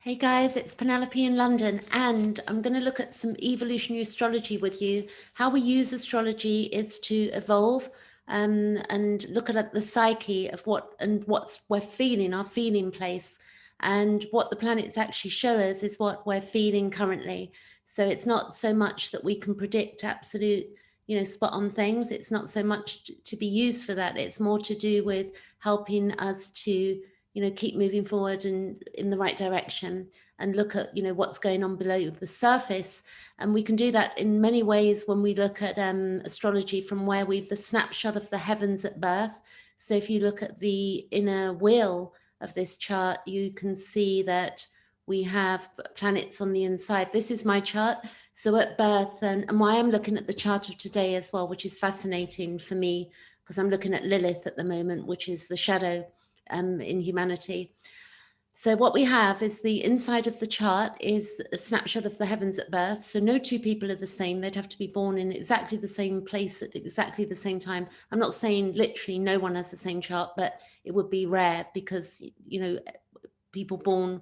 Hey guys, it's Penelope in London, and I'm going to look at some evolutionary astrology with you. How we use astrology is to evolve and look at the psyche of what's we're feeling, our feeling place, and what the planets actually show us is what we're feeling currently. So it's not so much that we can predict absolute, spot on things. It's not so much to be used for that. It's more to do with helping us to keep moving forward and in the right direction and look at, what's going on below the surface. And we can do that in many ways when we look at astrology from where the snapshot of the heavens at birth. So if you look at the inner wheel of this chart, you can see that we have planets on the inside. This is my chart. So at birth, and why I'm looking at the chart of today as well, which is fascinating for me, because I'm looking at Lilith at the moment, which is the shadow in humanity. So what we have is the inside of the chart is a snapshot of the heavens at birth. So no two people are the same. They'd have to be born in exactly the same place at exactly the same time. I'm not saying literally no one has the same chart, but it would be rare because, people born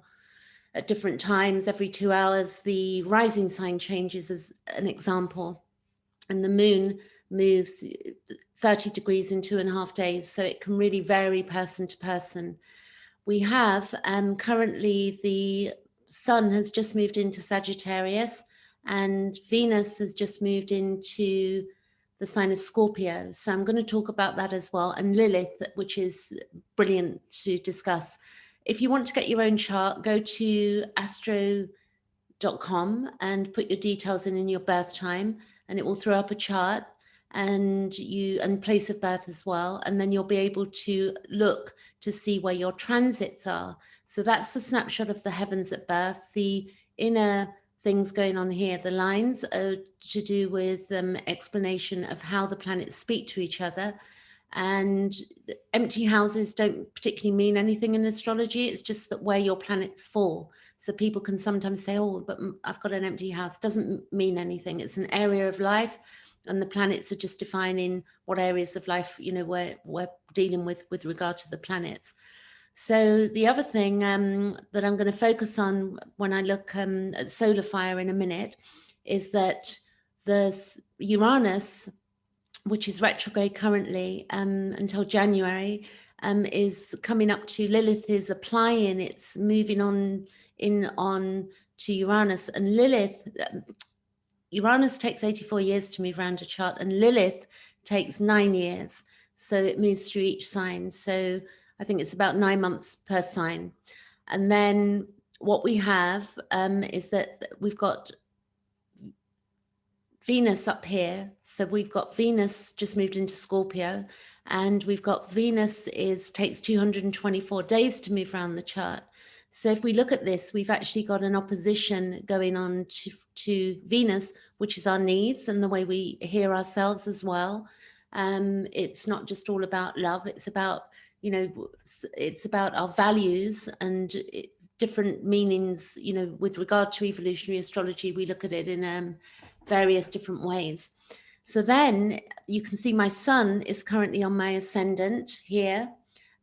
at different times, every 2 hours, the rising sign changes as an example. And the moon moves 30 degrees in 2.5 days. So it can really vary person to person. We have currently the sun has just moved into Sagittarius and Venus has just moved into the sign of Scorpio. So I'm going to talk about that as well. And Lilith, which is brilliant to discuss. If you want to get your own chart, go to astro.com and put your details in your birth time, and it will throw up a chart and place of birth as well, and then you'll be able to look to see where your transits are. So that's the snapshot of the heavens at birth. The inner things going on here, the lines, are to do with explanation of how the planets speak to each other. And empty houses don't particularly mean anything in astrology. It's just that where your planets fall. So people can sometimes say, oh, but I've got an empty house. Doesn't mean anything. It's an area of life, and the planets are just defining what areas of life, we're dealing with regard to the planets. So the other thing that I'm going to focus on when I look at solar fire in a minute is that the Uranus, which is retrograde currently until January, is coming up to Lilith is applying, it's moving on to Uranus. And Lilith, Uranus takes 84 years to move around a chart, and Lilith takes 9 years. So it moves through each sign. So I think it's about 9 months per sign. And then what we have is that we've got Venus up here. So we've got Venus just moved into Scorpio, and we've got Venus takes 224 days to move around the chart. So if we look at this, we've actually got an opposition going on to Venus, which is our needs and the way we hear ourselves as well. It's not just all about love. It's about, it's about our values and different meanings, with regard to evolutionary astrology. We look at it in various different ways. So then you can see my sun is currently on my ascendant here.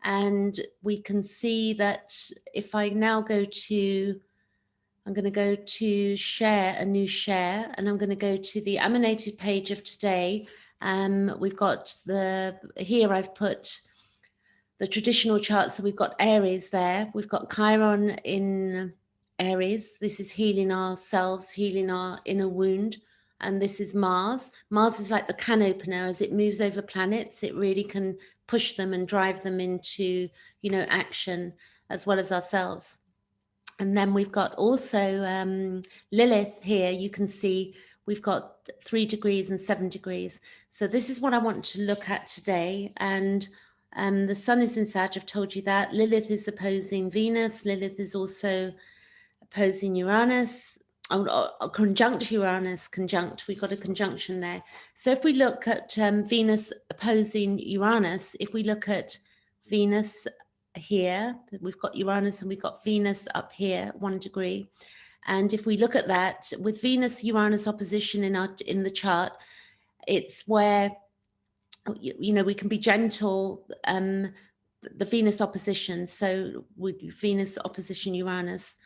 And we can see that if I now I'm going to go to share, a new share, and I'm going to go to the emanated page of today. We've got here I've put the traditional charts. So we've got Aries there. We've got Chiron in Aries. This is healing ourselves, healing our inner wound. And this is Mars. Mars is like the can opener. As it moves over planets, it really can push them and drive them into, action, as well as ourselves. And then we've got also Lilith here. You can see we've got 3 degrees and 7 degrees. So this is what I want to look at today. And the sun is in Sag, I've told you that. Lilith is opposing Venus. Lilith is also opposing Uranus. Conjunct Uranus, we've got a conjunction there. So if we look at Venus opposing Uranus, if we look at Venus here, we've got Uranus and we've got Venus up here, 1 degree. And if we look at that, with Venus-Uranus opposition in the chart, it's where, we can be gentle, the Venus opposition. So with Venus opposition Uranus,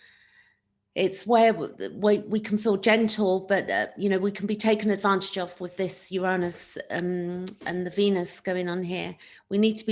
it's where we can feel gentle, but you know, we can be taken advantage of with this Uranus and the Venus going on here. We need to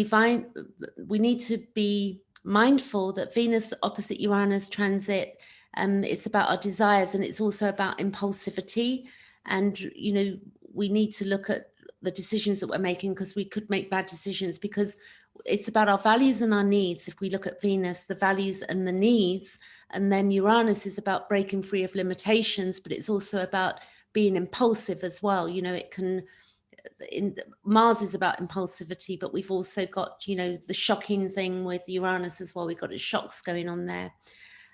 be mindful that Venus opposite Uranus transit, it's about our desires, and it's also about impulsivity. And you know, we need to look at the decisions that we're making, because we could make bad decisions, because it's about our values and our needs. If we look at Venus, the values and the needs, and then Uranus is about breaking free of limitations, but it's also about being impulsive as well. You know, it can, Mars is about impulsivity, but we've also got, you know, the shocking thing with Uranus as well. We've got shocks going on there.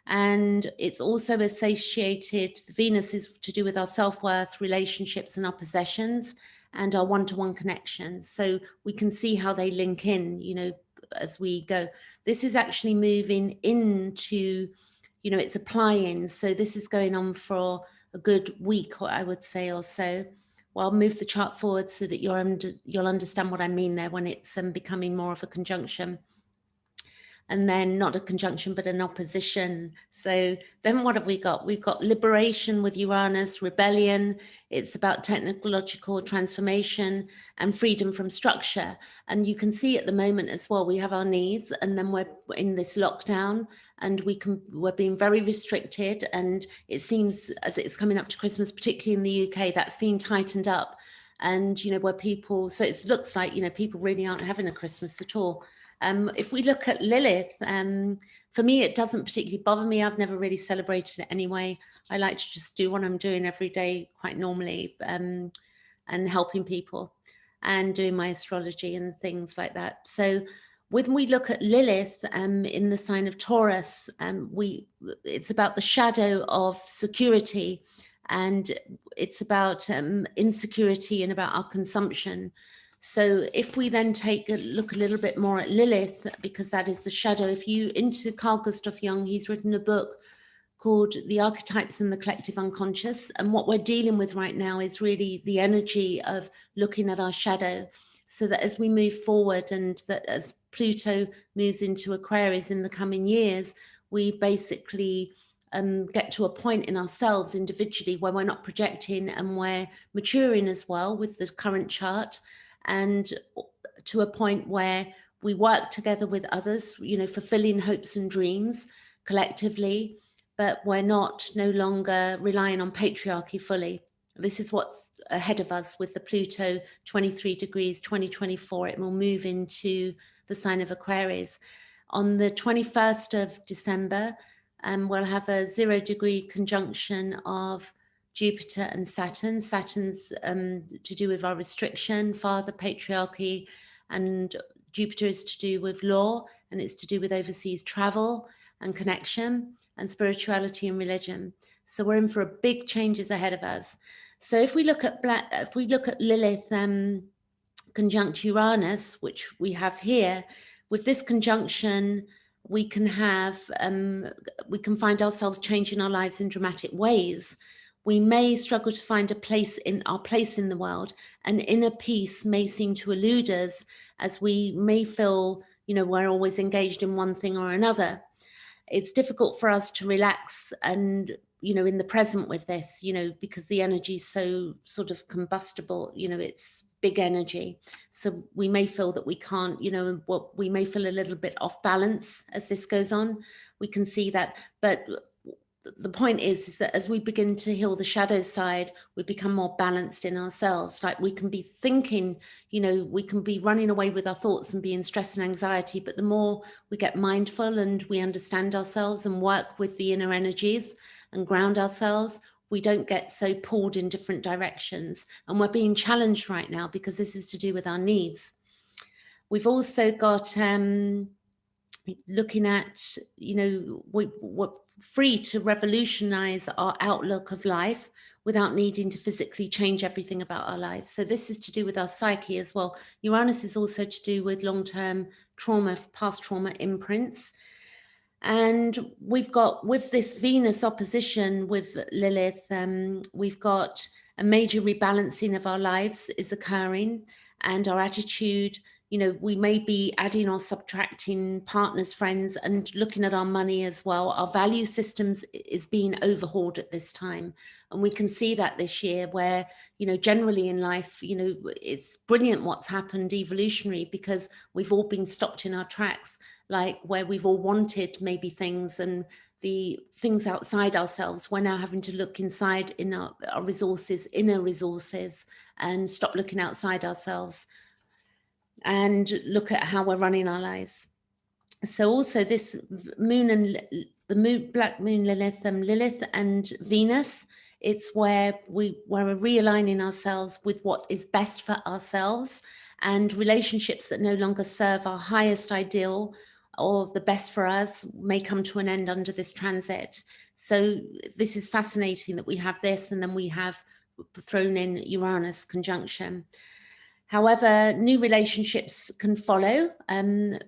And it's also associated, Venus is to do with our self-worth, relationships, and our possessions, and our one-to-one connections. So we can see how they link in, you know, as we go. This is actually moving into, you know, it's applying. So this is going on for a good week, I would say, or so. Well, I'll move the chart forward so that you'll understand what I mean there when it's becoming more of a conjunction. And then not a conjunction, but an opposition. So then what have we got? We've got liberation with Uranus, rebellion. It's about technological transformation and freedom from structure. And you can see at the moment as well, we have our needs, and then we're in this lockdown, and we're being very restricted. And it seems as it's coming up to Christmas, particularly in the UK, that's being tightened up. And, you know, where people, so it looks like, you know, people really aren't having a Christmas at all. If we look at Lilith, for me, it doesn't particularly bother me. I've never really celebrated it anyway. I like to just do what I'm doing every day quite normally, and helping people and doing my astrology and things like that. So when we look at Lilith in the sign of Taurus, it's about the shadow of security, and it's about insecurity and about our consumption. So if we then look a little bit more at Lilith, because that is the shadow, if you into Carl Gustav Jung, he's written a book called The Archetypes and the Collective Unconscious. And what we're dealing with right now is really the energy of looking at our shadow, so that as we move forward, and that as Pluto moves into Aquarius in the coming years, we basically get to a point in ourselves individually where we're not projecting, and we're maturing as well with the current chart, and to a point where we work together with others, you know, fulfilling hopes and dreams collectively, but we're no longer relying on patriarchy fully. This is what's ahead of us with the Pluto 23 degrees, 2024. It will move into the sign of Aquarius. On the 21st of December, we'll have a 0-degree conjunction of Jupiter and Saturn. Saturn's to do with our restriction, father, patriarchy, and Jupiter is to do with law, and it's to do with overseas travel and connection and spirituality and religion. So we're in for a big changes ahead of us. So if we look at Lilith conjunct Uranus, which we have here, with this conjunction, we can find ourselves changing our lives in dramatic ways. We may struggle to find our place in the world, and inner peace may seem to elude us, as we may feel, you know, we're always engaged in one thing or another. It's difficult for us to relax and, you know, in the present with this, you know, because the energy is so sort of combustible, you know, it's big energy. So we may feel that we can't, you know, we may feel a little bit off balance as this goes on. We can see that, but the point is that as we begin to heal the shadow side, we become more balanced in ourselves. Like we can be thinking, you know, we can be running away with our thoughts and be in stress and anxiety, but the more we get mindful and we understand ourselves and work with the inner energies and ground ourselves, we don't get so pulled in different directions. And we're being challenged right now because this is to do with our needs. We've also got looking at, you know, we're free to revolutionize our outlook of life without needing to physically change everything about our lives. So this is to do with our psyche as well. Uranus is also to do with long-term trauma, past trauma imprints. And we've got, with this Venus opposition with Lilith, we've got a major rebalancing of our lives is occurring, and our attitude you know, we may be adding or subtracting partners, friends, and looking at our money as well. Our value systems is being overhauled at this time. And we can see that this year where, you know, generally in life, you know, it's brilliant what's happened evolutionary, because we've all been stopped in our tracks, like where we've all wanted maybe things, and the things outside ourselves. We're now having to look inside in our resources, inner resources, and stop looking outside ourselves and look at how we're running our lives. So also this moon and the moon, black moon Lilith, Lilith and Venus, it's where we're realigning ourselves with what is best for ourselves, and relationships that no longer serve our highest ideal or the best for us may come to an end under this transit. So this is fascinating that we have this, and then we have thrown in Uranus conjunction. However, new relationships can follow, and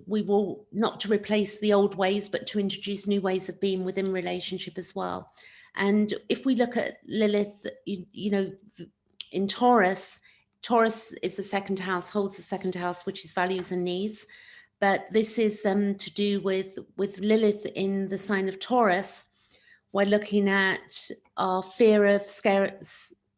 we will, not to replace the old ways, but to introduce new ways of being within relationship as well. And if we look at Lilith, you know, in Taurus, Taurus is the second house, holds the second house, which is values and needs. But this is to do with Lilith in the sign of Taurus. We're looking at our fear of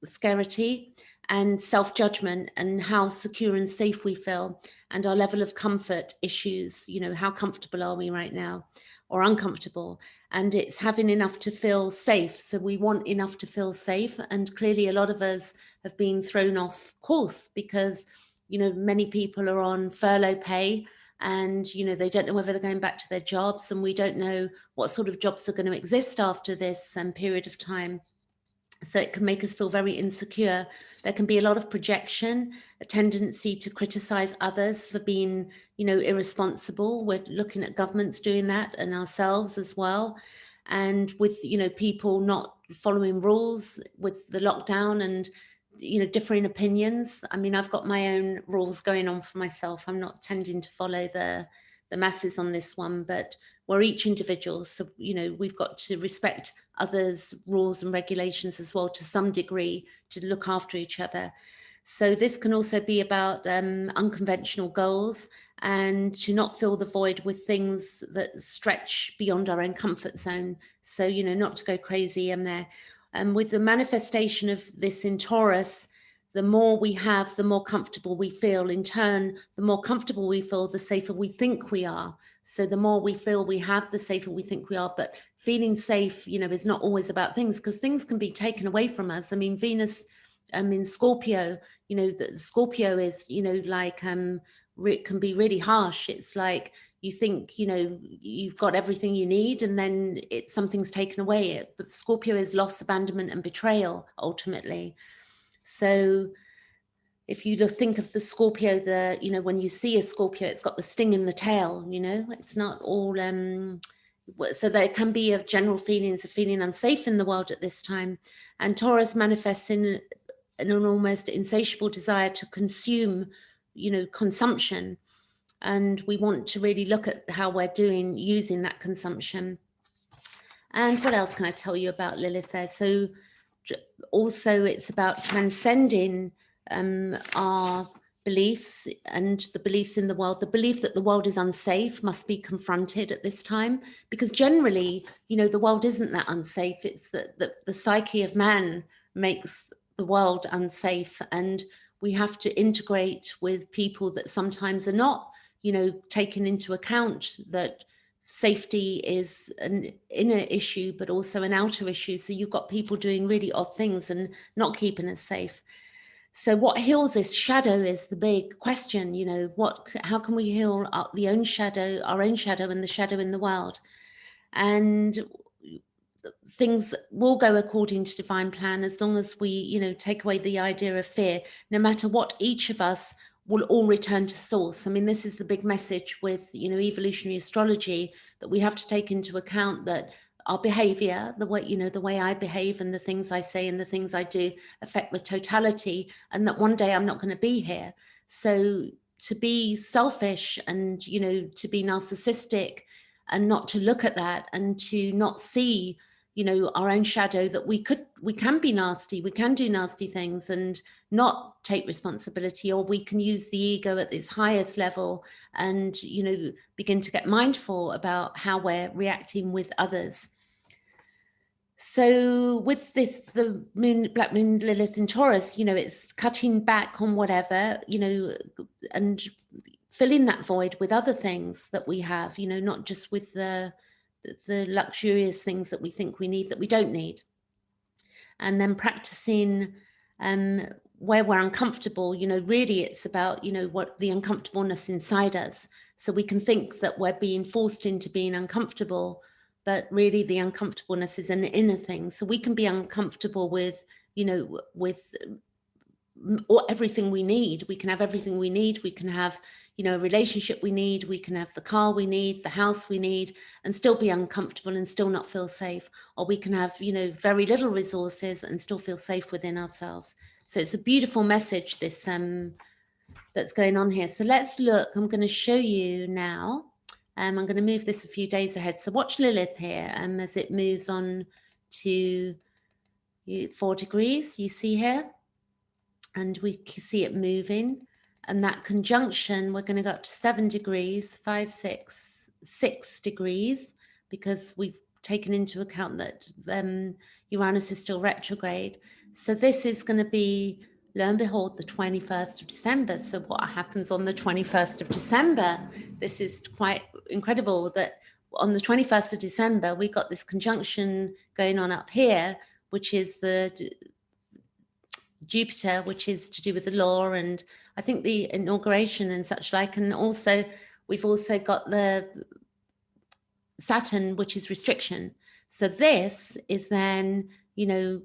scarcity and self-judgment, and how secure and safe we feel, and our level of comfort issues. You know, how comfortable are we right now, or uncomfortable? And it's having enough to feel safe. So we want enough to feel safe. And clearly a lot of us have been thrown off course because, you know, many people are on furlough pay, and, you know, they don't know whether they're going back to their jobs, and we don't know what sort of jobs are going to exist after this period of time. So it can make us feel very insecure. There can be a lot of projection, a tendency to criticize others for being, you know, irresponsible. We're looking at governments doing that, and ourselves as well. And with, you know, people not following rules with the lockdown, and, you know, differing opinions. I mean, I've got my own rules going on for myself. I'm not tending to follow the masses on this one, but we're each individuals. So, you know, we've got to respect others' rules and regulations as well to some degree, to look after each other. So this can also be about unconventional goals, and to not fill the void with things that stretch beyond our own comfort zone. So, you know, not to go crazy in there. And with the manifestation of this in Taurus, the more we have, the more comfortable we feel. In turn, the more comfortable we feel, the safer we think we are. So the more we feel we have, the safer we think we are. But feeling safe, you know, is not always about things, because things can be taken away from us. I mean, Venus in Scorpio, you know, Scorpio is, you know, like it can be really harsh. It's like you think, you know, you've got everything you need, and then something's taken away. But Scorpio is loss, abandonment, and betrayal ultimately. So if you think of the Scorpio, you know, when you see a Scorpio, it's got the sting in the tail, you know, it's not all, so there can be a general feelings of feeling unsafe in the world at this time. And Taurus manifests in an almost insatiable desire to consume, you know, consumption. And we want to really look at how we're doing using that consumption. And what else can I tell you about Lilith there? So also it's about transcending our beliefs and the beliefs in the world. The belief that the world is unsafe must be confronted at this time, because generally, you know, the world isn't that unsafe. It's that the psyche of man makes the world unsafe, and we have to integrate with people that sometimes are not, you know, taken into account that safety is an inner issue, but also an outer issue. So you've got people doing really odd things and not keeping us safe. So what heals this shadow is the big question, you know, how can we heal our own shadow and the shadow in the world? And things will go according to divine plan, as long as we, you know, take away the idea of fear. No matter what, each of us will all return to source. I mean, this is the big message with, you know, evolutionary astrology, that we have to take into account that our behavior, the way, you know, the way I behave and the things I say and the things I do affect the totality, and that one day I'm not going to be here. So to be selfish and, you know, to be narcissistic and not to look at that, and to not see you know, our own shadow, that we can be nasty, we can do nasty things and not take responsibility, or we can use the ego at its highest level and, you know, begin to get mindful about how we're reacting with others. So with this, the moon, black moon, Lilith in Taurus, you know, it's cutting back on whatever, you know, and filling that void with other things that we have, you know, not just with the luxurious things that we think we need that we don't need. And then practicing where we're uncomfortable, you know, really it's about, you know, what the uncomfortableness inside us. So we can think that we're being forced into being uncomfortable, but really the uncomfortableness is an inner thing. So we can be uncomfortable with, you know, with or everything we need. We can have everything we need. We can have, you know, a relationship we need. We can have the car we need, the house we need, and still be uncomfortable and still not feel safe. Or we can have, you know, very little resources and still feel safe within ourselves. So it's a beautiful message, this that's going on here. So let's look. I'm going to show you now. I'm going to move this a few days ahead. So watch Lilith here as it moves on to 4 degrees. You see here? And we can see it moving, and that conjunction, we're going to go up to 7 degrees, 5, 6 degrees, because we've taken into account that Uranus is still retrograde. So this is going to be, lo and behold, the 21st of December. So what happens on the 21st of December? This is quite incredible that on the 21st of December, we got this conjunction going on up here, which is the Jupiter, which is to do with the law, and I think the inauguration and such like. And also we've also got the Saturn, which is restriction. So this is then, you know,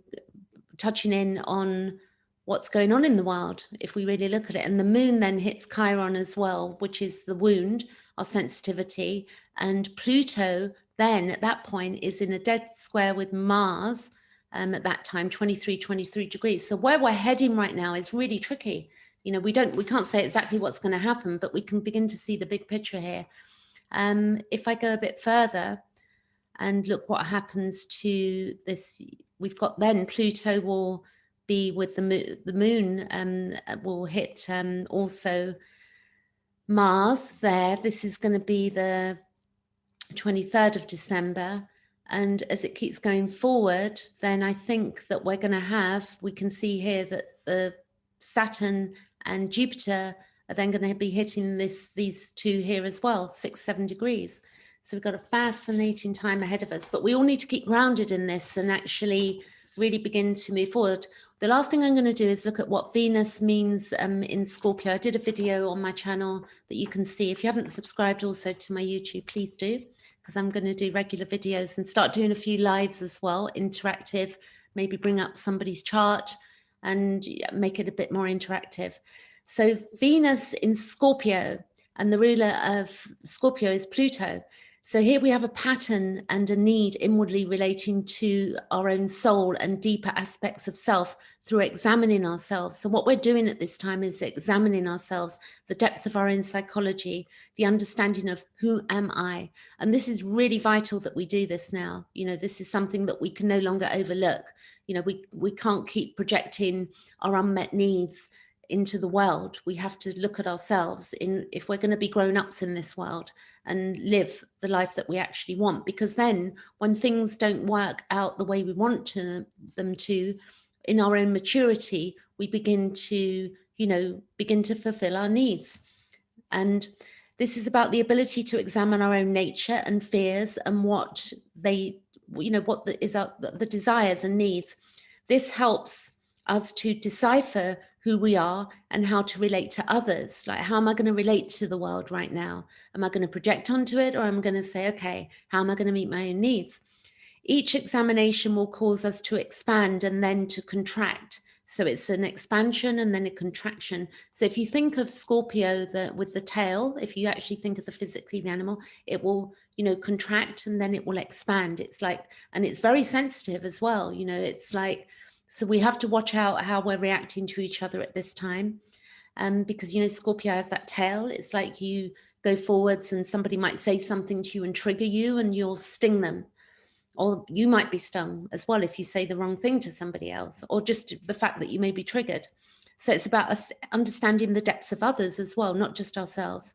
touching in on what's going on in the world, if we really look at it. And the moon then hits Chiron as well, which is the wound, our sensitivity. And Pluto then at that point is in a dead square with Mars, at that time, 23 degrees. So where we're heading right now is really tricky. You know, we can't say exactly what's going to happen, but we can begin to see the big picture here. If I go a bit further and look what happens to this, we've got then Pluto will be with the moon, will hit also Mars there. This is going to be the 23rd of December. And as it keeps going forward, then I think that we're going to have, we can see here that the Saturn and Jupiter are then going to be hitting these two here as well, 6, 7 degrees. So we've got a fascinating time ahead of us, but we all need to keep grounded in this and actually really begin to move forward. The last thing I'm going to do is look at what Venus means in Scorpio. I did a video on my channel that you can see. If you haven't subscribed also to my YouTube, please do, because I'm going to do regular videos and start doing a few lives as well, interactive, maybe bring up somebody's chart and make it a bit more interactive. So Venus in Scorpio, and the ruler of Scorpio is Pluto. So here we have a pattern and a need inwardly relating to our own soul and deeper aspects of self through examining ourselves. So what we're doing at this time is examining ourselves, the depths of our own psychology, the understanding of who am I? And this is really vital that we do this now. You know, this is something that we can no longer overlook. You know, we can't keep projecting our unmet needs into the world. We have to look at ourselves if we're going to be grown-ups in this world and live the life that we actually want, because then when things don't work out the way we want them to in our own maturity, we begin to fulfill our needs. And this is about the ability to examine our own nature and fears and what the desires and needs. This helps us to decipher who we are and how to relate to others. Like, how am I going to relate to the world right now? Am I going to project onto it, or am I going to say, okay, how am I going to meet my own needs? Each examination will cause us to expand and then to contract. So it's an expansion and then a contraction. So if you think of Scorpio with the tail, if you actually think of physically the animal, it will, contract and then it will expand. It's like, and it's very sensitive as well. It's like, so we have to watch out how we're reacting to each other at this time. Because, Scorpio has that tail. It's like you go forwards and somebody might say something to you and trigger you and you'll sting them. or you might be stung as well if you say the wrong thing to somebody else, or just the fact that you may be triggered. So it's about us understanding the depths of others as well, not just ourselves.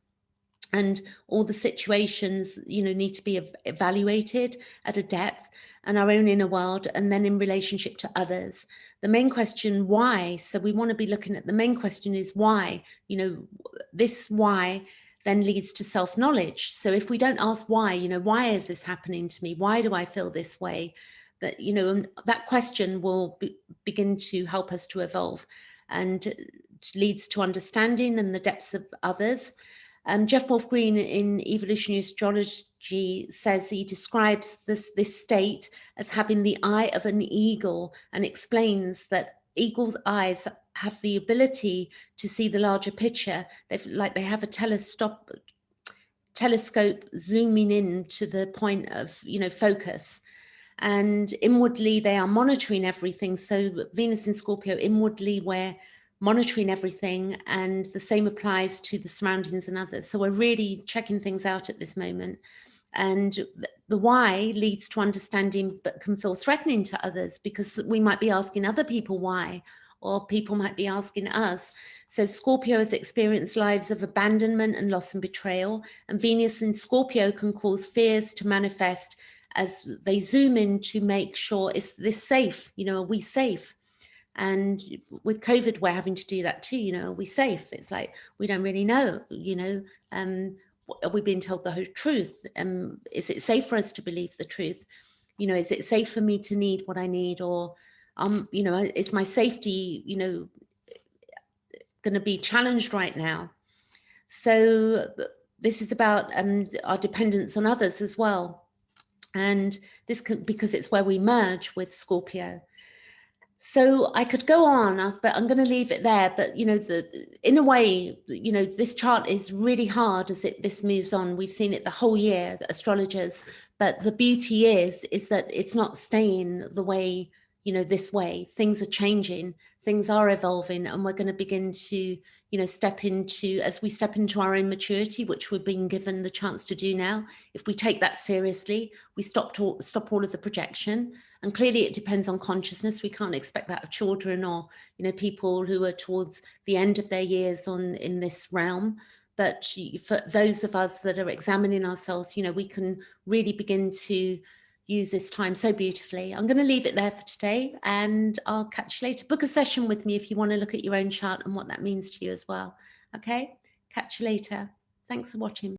And all the situations, you know, need to be evaluated at a depth, and our own inner world, and then in relationship to others. The main question, why? So we want to be looking at the main question is why, you know, this why then leads to self-knowledge. So if we don't ask why, you know, why is this happening to me? Why do I feel this way? That, you know, that question will begin to help us to evolve, and leads to understanding and the depths of others. Jeff Wolf Green in Evolutionary Astrology says he describes this state as having the eye of an eagle, and explains that eagle's eyes have the ability to see the larger picture. They have a telescope zooming in to the point of, you know, focus. And inwardly, they are monitoring everything. So Venus in Scorpio, inwardly, we're monitoring everything, and the same applies to the surroundings and others. So we're really checking things out at this moment. And the why leads to understanding, but can feel threatening to others, because we might be asking other people why, or people might be asking us. So Scorpio has experienced lives of abandonment and loss and betrayal, and Venus in Scorpio can cause fears to manifest as they zoom in to make sure, is this safe? You know, are we safe? And with COVID, we're having to do that too. You know, are we safe? It's like, we don't really know, you know, are we being told the whole truth? Is it safe for us to believe the truth? You know, is it safe for me to need what I need? Or, you know, is my safety, you know, going to be challenged right now? So this is about our dependence on others as well. And this could, because it's where we merge with Scorpio. So I could go on, but I'm going to leave it there. But, you know, in a way, you know, this chart is really hard as this moves on. We've seen it the whole year, the astrologers. But the beauty is that it's not staying the way, you know, this way. Things are changing, things are evolving, and we're going to begin to, you know, as we step into our own maturity, which we're being given the chance to do now. If we take that seriously, we stop all of the projection. And clearly it depends on consciousness. We can't expect that of children, or, you know, people who are towards the end of their years in this realm. But for those of us that are examining ourselves, you know, we can really begin to use this time so beautifully. I'm going to leave it there for today, and I'll catch you later. Book a session with me if you want to look at your own chart and what that means to you as well. Okay, catch you later. Thanks for watching.